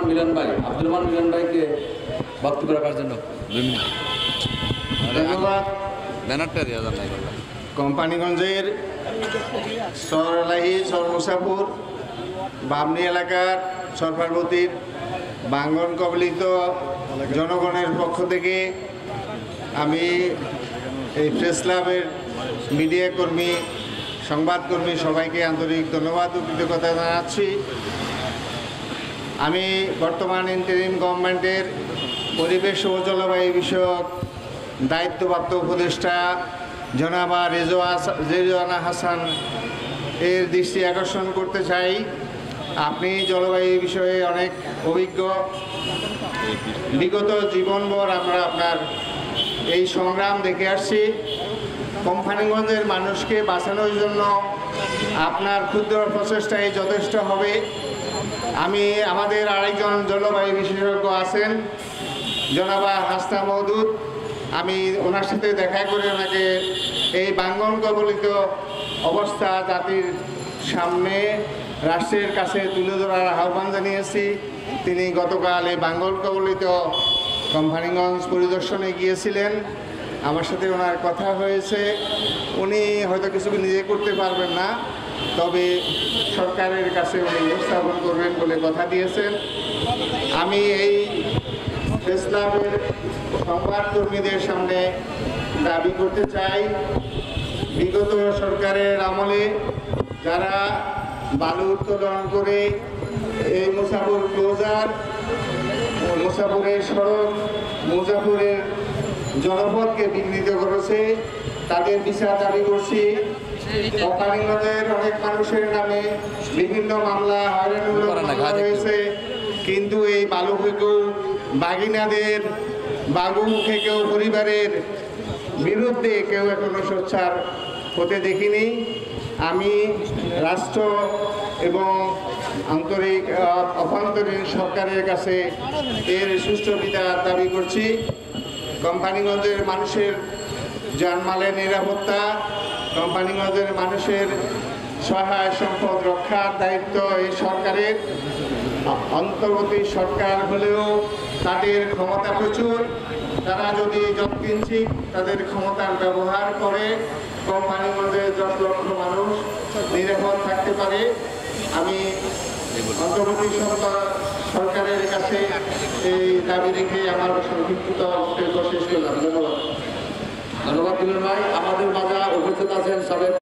মিলন ভাই, আব্দুর রহমান মিলন ভাইকে বক্তব্য রাখার জন্য 2 মিনিট। ধন্যবাদ। ব্যানারটা দেওয়া যান নাই বললাম। কোম্পানিগঞ্জের সরলাহি সরমুসাপুর বামনি এলাকার সরফারবতীর বাঙ্গন কবলিত জনগণের পক্ষ থেকে আমি এই প্রেস ক্লাবের মিডিয়া কর্মী, সংবাদকর্মী সবাইকে আন্তরিক ধন্যবাদ ও কৃতজ্ঞতা জানাচ্ছি। আমি বর্তমান ইন্টারিম গভর্নমেন্টের পরিবেশ ও জলবায়ু বিষয়ক দায়িত্বপ্রাপ্ত উপদেষ্টা জনাবা রেজওয়ানা হাসান এর দৃষ্টি আকর্ষণ করতে চাই। আপনি জলবায়ু বিষয়ে অনেক অভিজ্ঞ। বিগত জীবনভর আমরা আপনার এই সংগ্রাম দেখে আসছি। কোম্পানিগঞ্জের মানুষকে বাঁচানোর জন্য আপনার ক্ষুদ্র প্রচেষ্টাই যথেষ্ট হবে। আমাদের আরেকজন জলবায়ু বিশেষজ্ঞ আছেন জনাবা হাসনা মওদুদ। আমি ওনার সাথে দেখা করে ওনাকে এই বাঙ্গন কবলিত অবস্থা জাতির সামনে রাষ্ট্রের কাছে তুলে ধরার আহ্বান জানিয়েছি। তিনি গতকাল এই বাঙ্গন কবলিত কোম্পানিগঞ্জ পরিদর্শনে গিয়েছিলেন। আমার সাথে ওনার কথা হয়েছে। উনি হয়তো কিছু নিজে করতে পারবেন না, তবে সরকারের কাছে উনি উপস্থাপন করবেন বলে কথা দিয়েছেন। আমি এই প্রেস ক্লাবের সংবাদকর্মীদের সামনে দাবি করতে চাই, বিগত সরকারের আমলে যারা বালু উত্তোলন করে এই মুসাফর ক্লোজার, মুসাফরের সড়ক, মুজাফরের জনপদকে বিঘ্নিত করেছে, তাদের বিচার দাবি করছি। কোম্পানিগঞ্জের অনেক মানুষের নামে বিভিন্ন মামলা হয়রানিমূলক মামলা হয়েছে, কিন্তু এই বালু থেকেও বাগিনাদের বাগুমুখে কেউ পরিবারের বিরুদ্ধে কেউ এখনো সোচ্চার হতে দেখিনি। আমি রাষ্ট্র এবং অভ্যন্তরীণ সরকারের কাছে এর সুষ্ঠু বিচার দাবি করছি। কোম্পানিগঞ্জের মানুষের জানমালের নিরাপত্তা, কোম্পানিগঞ্জের মানুষের সহায় সম্পদ রক্ষার দায়িত্ব এই সরকারের। অন্তর্বর্তী সরকার হলেও তাদের ক্ষমতা প্রচুর। তারা যদি যৎকিঞ্চিৎ তাদের ক্ষমতার ব্যবহার করে কোম্পানিগঞ্জের 10 লক্ষ মানুষ নিরাপদ থাকতে পারে। আমি অন্তর্বর্তী সরকারের কাছে এই দাবি রেখে আমার সংক্ষিপ্ত বক্তব্য শেষ করলাম। ধন্যবাদ। ধন্যবাদ মিলন ভাই। আমাদের মাঝে উপস্থিত আছেন সাবেক